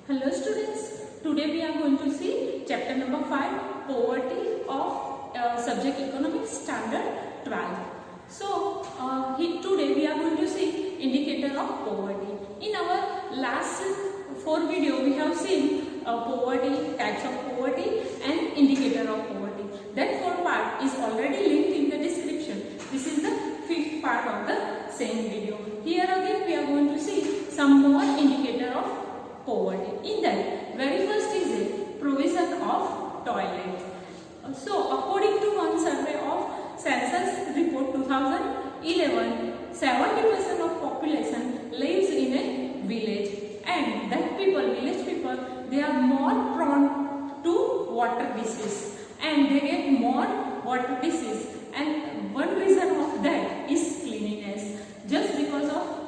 Hello students, today we are going to see chapter number 5, poverty of subject economics standard 12. So today we are going to see indicator of poverty. In our last 4 video we have seen poverty, types of poverty and indicator of poverty. That 4 part is already linked in the description. This is the 5th part of the same video. Here again we are going to see some more indicator of poverty. In that, very first is a provision of toilet. So, according to one survey of Census Report 2011, 70% of population lives in a village, and that village people, they are more prone to water disease, and they get more water disease. And one reason of that is cleanliness. Just because of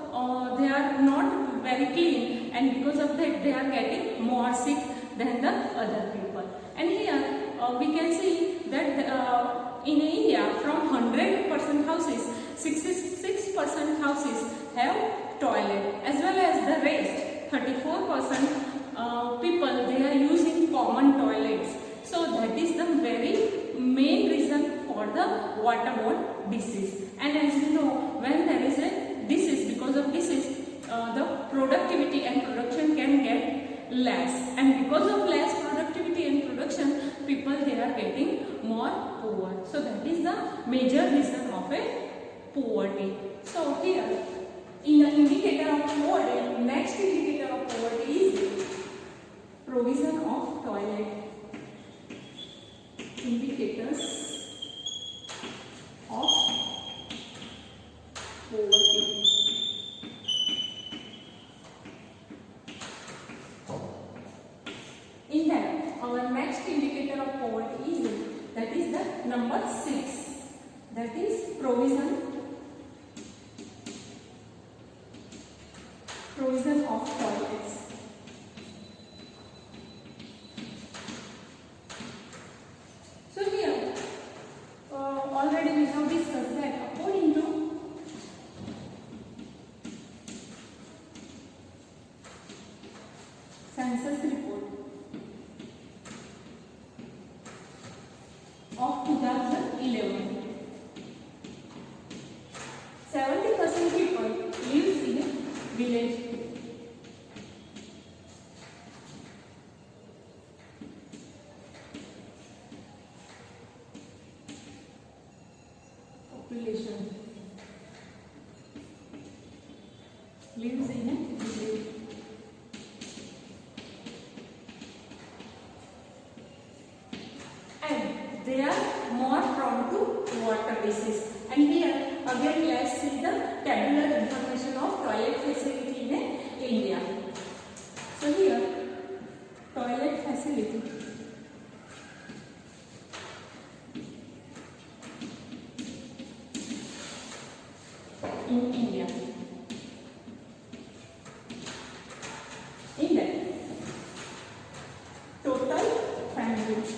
they are not very clean, and because of that they are getting more sick than the other people. And here we can see that in India, from 100% houses, 66% houses have toilet, as well as the rest 34% people, they are using common toilets. So that is the very main reason for the waterborne disease. And as you know, when there is a disease, because of disease, the productivity and production can get less, and because of less productivity and production, people, they are getting more poor. So that is the major reason of a poverty. So here in the indicator of poverty, next indicator of poverty is provision of toilet. Indicators of poverty. In that, our next indicator of poverty is, that is the number 6, that is provision of toilets. So here already we have discussed that according to census report of 2011, 70% people live in a village. Population lives in a village. And they are more prone to water disease. And here again let's see the tabular information of toilet facility in India. So here toilet facility in India. In that, total families,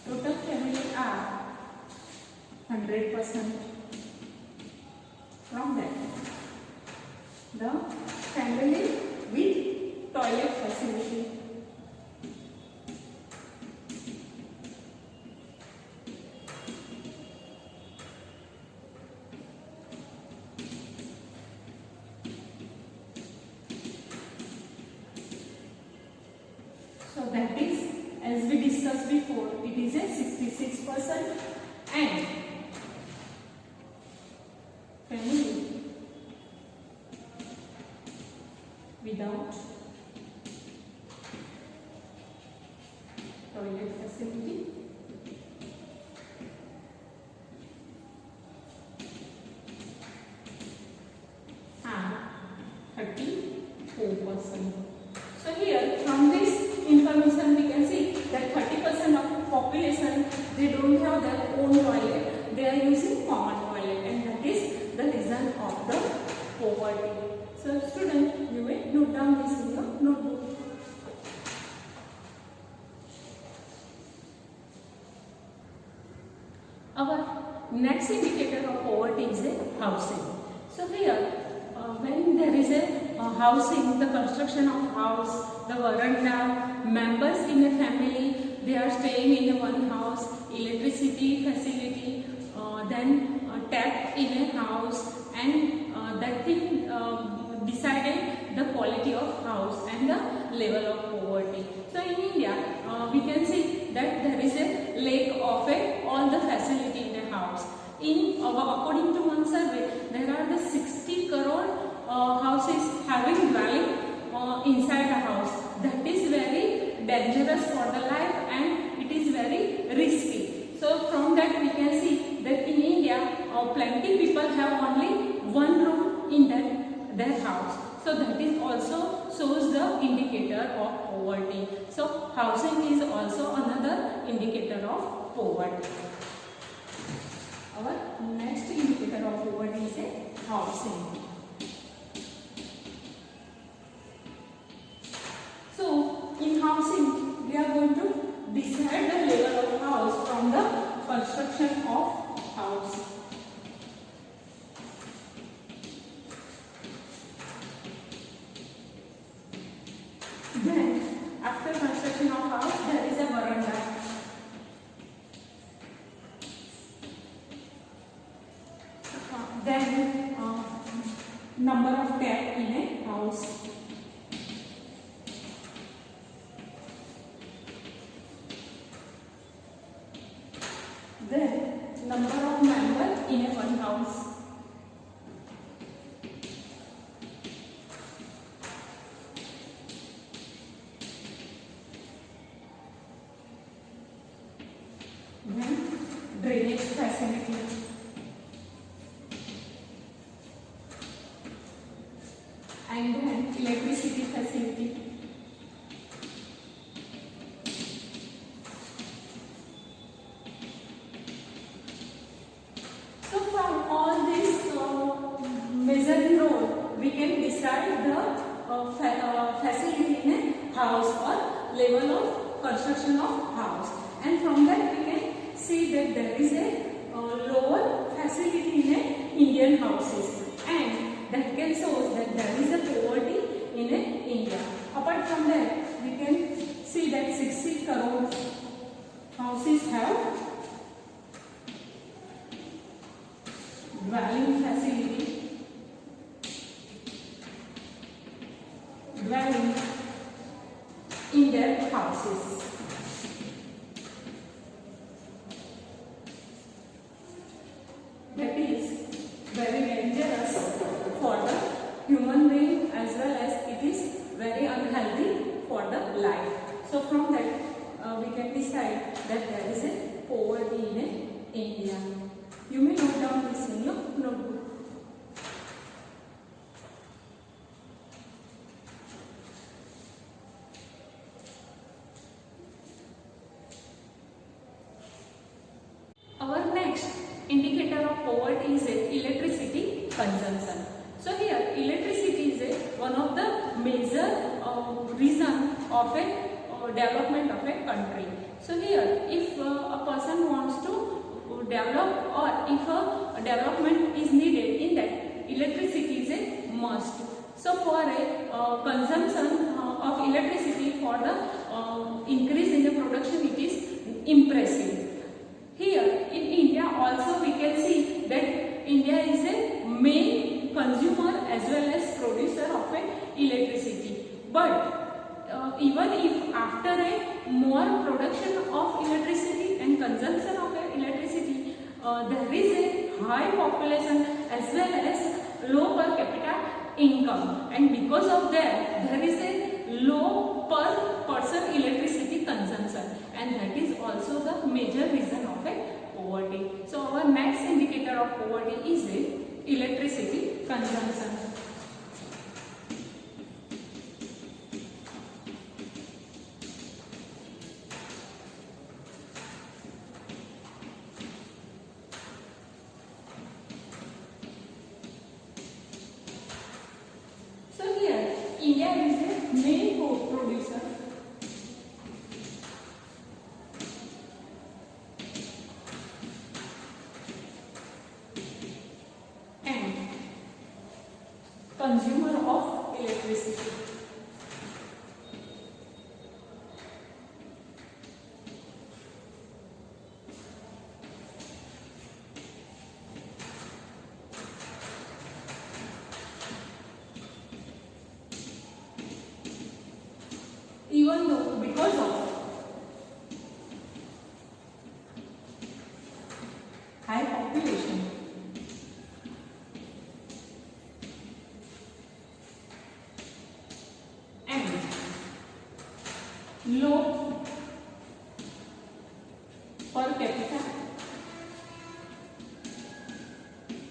total family are 100%. From that, the family with toilet facility, so that is, as we discussed before, it is a 66%, and family without toilet facility and 34%. So here from this information we can see that 30% of population, they don't have their own toilet, they are using common toilet, and that is the reason of the poverty. So student, you may note down this in your notebook. Our next indicator of poverty is a housing. So here, when there is a housing, the construction of house, the veranda, members in a family, they are staying in a one house, electricity facility, then tap in a house, and that thing decided the quality of house and the level of poverty. So in India, we can see that there is a lack of all the facility in a house. According to one survey, there are the 60 crore houses having dwelling inside the house. That is very dangerous for the life, and it is very risky. So from that we can see that in India, plenty people have only one room in their house. So that is also shows the indicator of poverty. So housing is also another indicator of poverty. Our next indicator of poverty is a housing. So in housing, we are going to decide the level of house from the construction of house. Then after construction of house, there is a veranda. Then number of tap in a house. Then number of members in a one house. Then drainage facility. And then electricity facility. So from all these measuring role, we can decide the facility in a house or level of construction of house. And from that we can see that there is a lower facility in a Indian houses, and that can show that there is a poverty in India. Apart from that, we can see that 60 crore houses have dwelling facility, dwelling in their houses. That is very dangerous for the human being, as well as it is very unhealthy for the life. So from that we can decide that there is a poverty in India. You may note down this in your notebook. Our next indicator of poverty is electricity consumption. So here electricity is one of the major reason of a development of a country. So here if a person wants to develop, or if a development is needed, in that electricity is a must. So for a consumption of electricity, for the increase in the production, it is impressive. Here in India also we can see that India is a main consumer as well as producer of electricity. But even if after a more production of electricity and consumption of electricity, there is a high population as well as low per capita income, and because of that there is a low per person electricity consumption, and that is also the major reason of poverty. So our next indicator of poverty is electricity consumption. So here India is a main producer consumer of electricity. Even though because of high population, and low per capita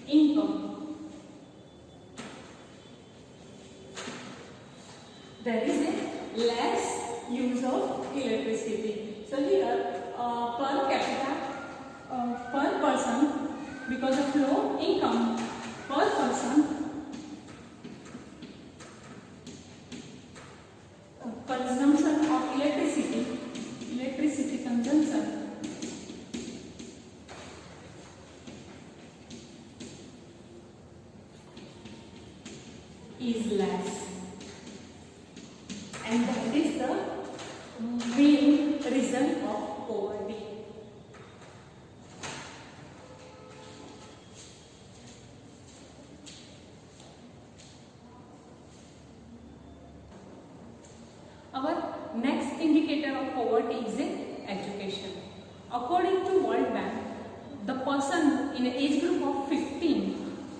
income, there is a less use of electricity. So here per capita, per person, because of low income, per person consumption of electricity consumption is less, and that is the main reason of poverty. Our next indicator of poverty is education. According to World Bank, the person in an age group of 15,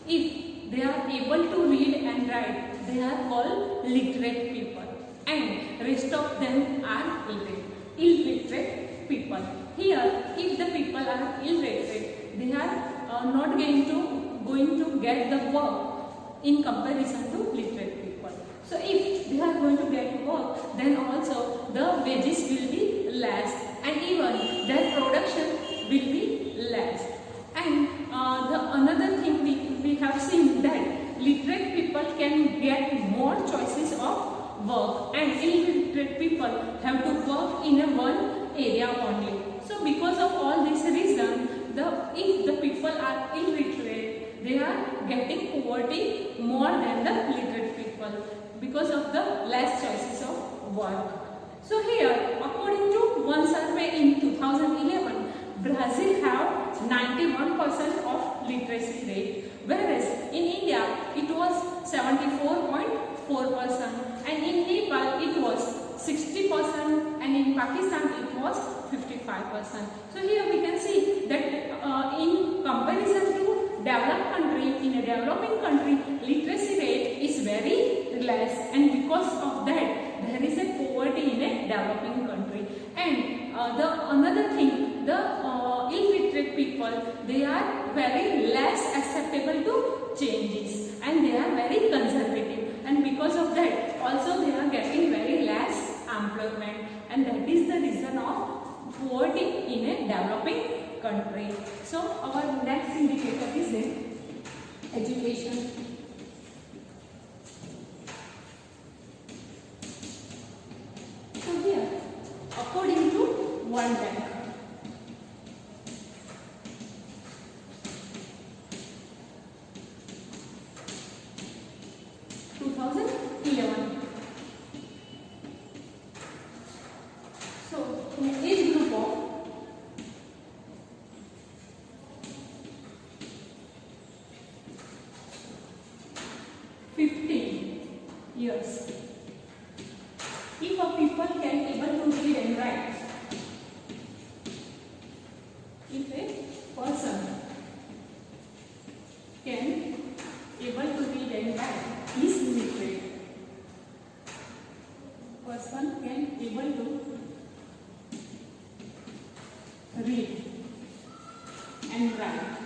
if they are able to read and write, they are called literate people, and rest of them are illiterate people. Here, if the people are illiterate, they are not going to get the work in comparison to literate people. So if they are going to get work, then also the wages will be less, and even their production will be less. And the another thing we have seen that literate people can get more choices of work, and illiterate people have to work in a one area only. So because of all this reason, if the people are illiterate, they are getting poverty more than the literate people because of the less choices of work. So here, according to one survey in 2011, Brazil have 91% of literacy rate, whereas in India it was 74.4%, and in Nepal it was 60%, and in Pakistan it was 55%. So here we can see that in comparison to developed country, in a developing country, literacy rate is very less, and because of that there is a poverty in a developing country. And the another thing, the illiterate people, they are very less acceptable to changes, and they are very conservative, and because of that also they are getting very less employment, and that is the reason of poverty in a developing country. So our next indicator is education. So here, according to World Bank, so in age group of 15 years, if a people can able to read and write, if a person can able to read and write, is literate, person can able to read and write,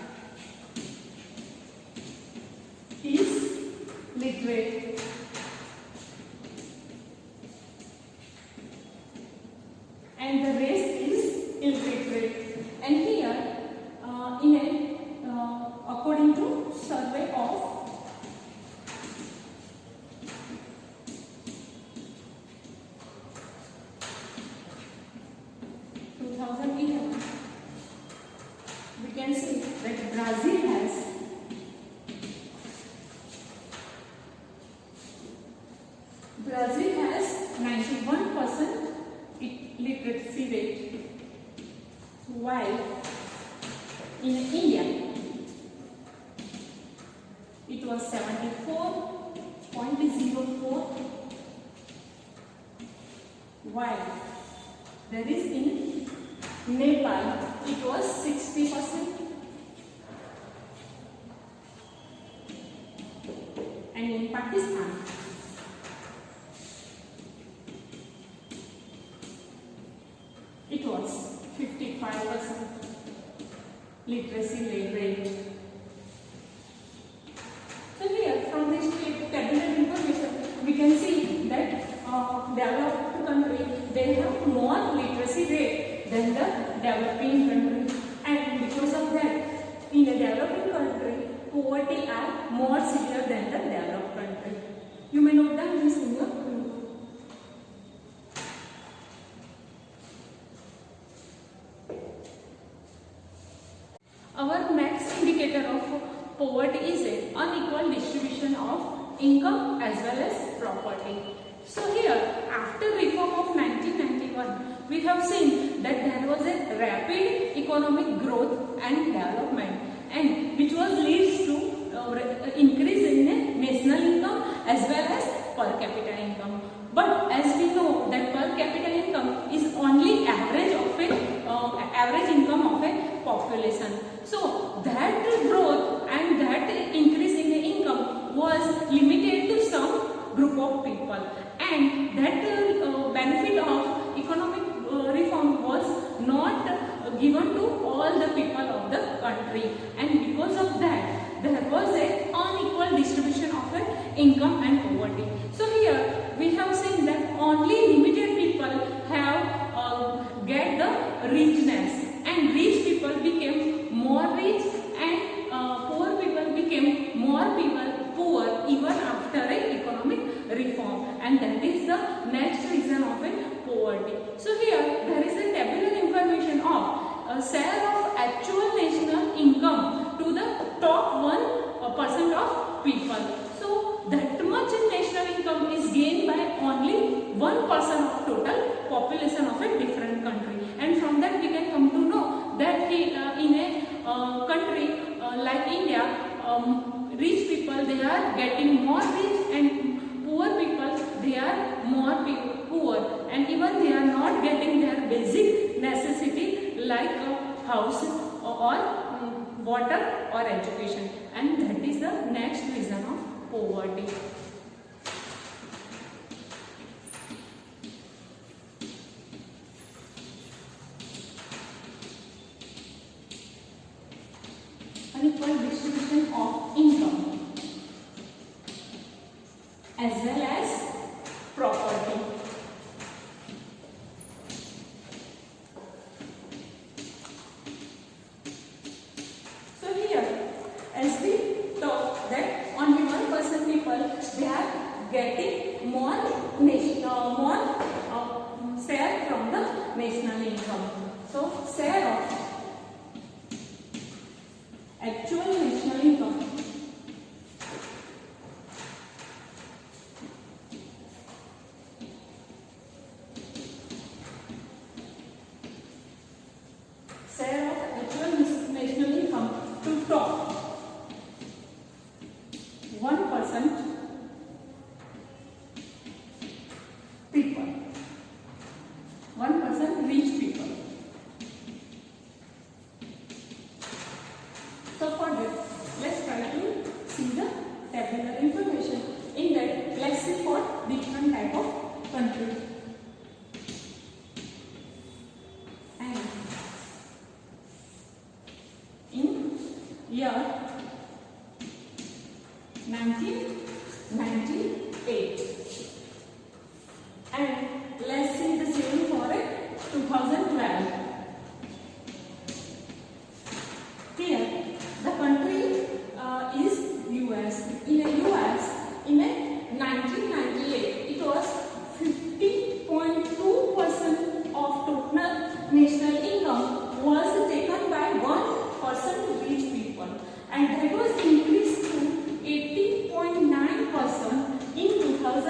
is literate, and the rest is illiterate. And here according to survey of we can see that Brazil has while in India it was 74.04, while there is in Nepal it was 60%, and in Pakistan it was 55% literacy rate. So here from this tabular information we can see that developed country they have more literacy rate than the developing country, and because of that in a developing country poverty are more severe than the developed country. You may note down this in your Our next indicator of poverty is an unequal distribution of income as well as property. So here, after reform of 1991, we have seen that there was a rapid economic growth and development, and which was leads to increase in the national income as well as per capita income. But as we know that per capita income is only average of a average income of a population. So that growth and that increase in the income was limited to some group of people, and that benefit of economic reform was not given to all the people of the country, and because of that there was a unequal distribution of income and poverty. So here we have seen that only limited people have get the richness, and rich people became more rich and poor people became more poor even after a economic reform, and that is the next reason of a poverty. So here there is a tabular information of share of actual national income to the top 1% of people. So that much national income is gained by only 1% of total population of a different country, and from that we can come to know that in a country like India, rich people they are getting more rich and poor people they are more poor, and even they are not getting their basic necessity like house or water or education, and that is the next reason of poverty. Unequal distribution of income as well as property. So here, as we talk that only 1% people they are getting more share from the national income. So share of actual national income to top 1% people, 1% rich people. So for this, let's try to see the tabular information. In that, let's see for different type of country. And in year 1998, and let's see the same for 2012. Here, the country is US. In a US, in a 1998, it was 50.2% of total national income was taken by 1% rich people, and that was increased to 80.9% in 2012.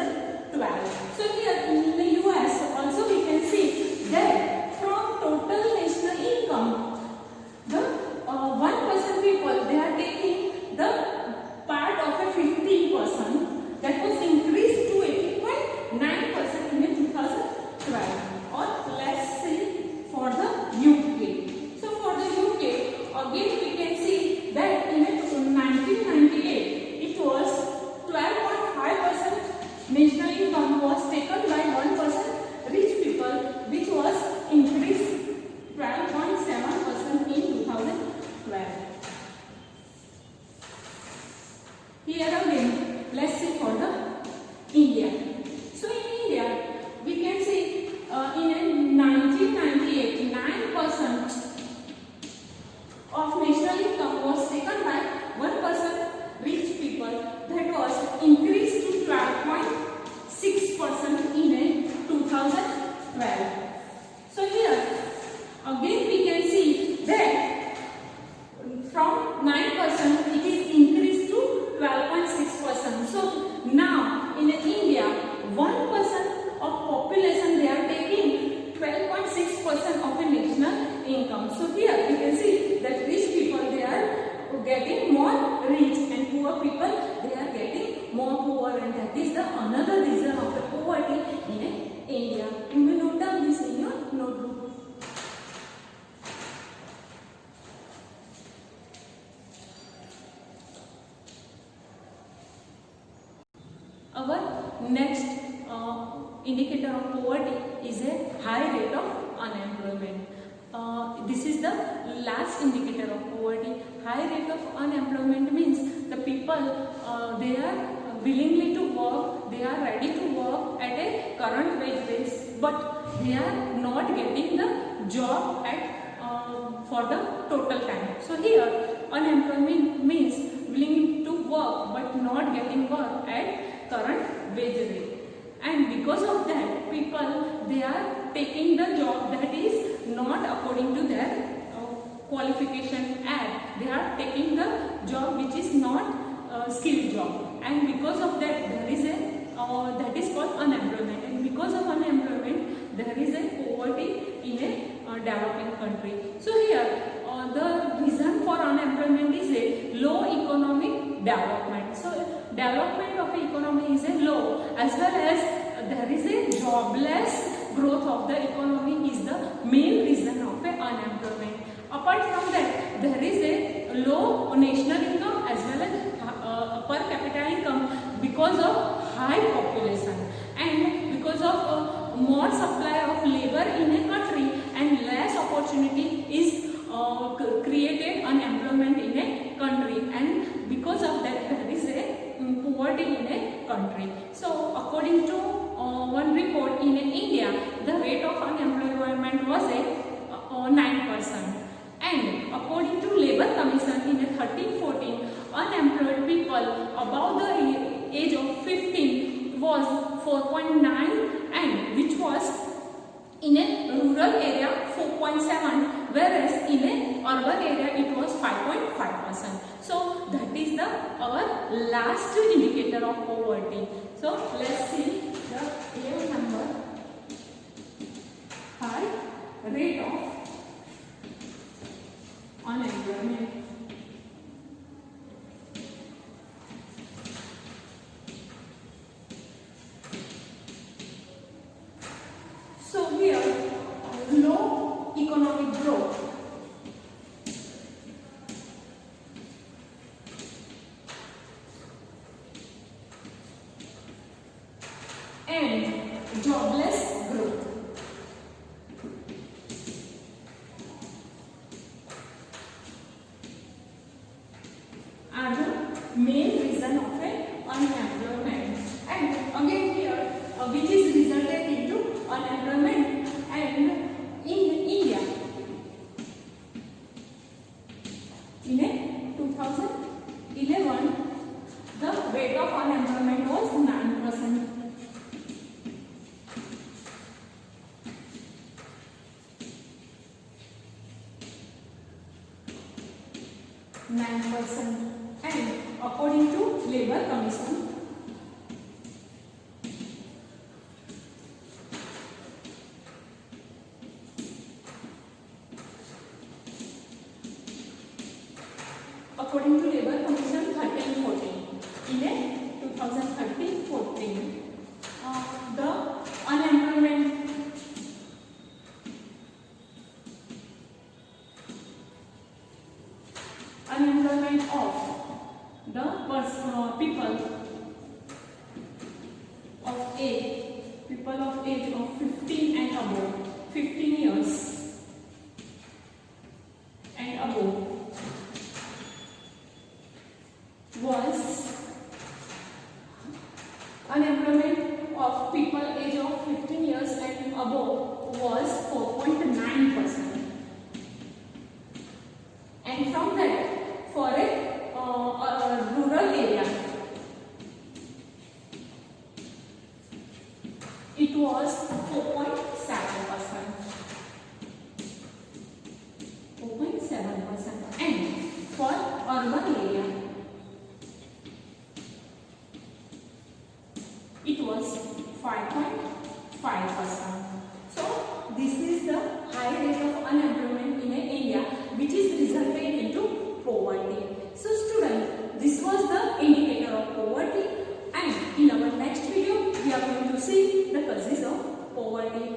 Our next indicator of poverty is a high rate of unemployment. This is the last indicator of poverty. High rate of unemployment means the people they are willingly to work, they are ready to work at a current wage base, but they are not getting the job at for the total time. So here unemployment means willing to work but not getting work at current wage rate. And because of that, people they are taking the job that is not according to their qualification, and they are taking the job which is not skilled job, and because of that there is a that is called unemployment, and because of unemployment there is a poverty in a developing country. So here the reason for unemployment is a low economic development. So development of the economy is a low, as well as there is a jobless growth of the economy is the main reason of a unemployment. Apart from that, there is a low national income as well as per capita income because of high population, and because of more supply of labor in a country and less opportunity is created unemployment in a country, and because of that there is a poverty in a country. So according to one report in India, the rate of unemployment was a 9%, and according to Labour Commission in a 13-14, unemployed people above the age of 15 was 4.9, and which was in a rural area 4.7, whereas in a urban area it was 5.5%. So that is the our last indicator of poverty. So let's see the 11th number, high rate of unemployment. So here low economic growth, and jobless growth are the main reason of unemployment. And again here which is resulted into unemployment, and in India in a 2011 the rate of unemployment was 9%. 9%, and according to Labour Commission, according to Labour Commission 13-14, in a 2013-14 the unemployment of the people of age of 15 and above, 15 years and above was unemployment of people age of 15 years and above was 4.9%, and from that for a rural area it was 4.7%, and for urban area it was 5.5%. So this is the high rate of unemployment in India, which is resulted into poverty. So students, this was the indicator of poverty, and in our next video we are going to see the causes of poverty.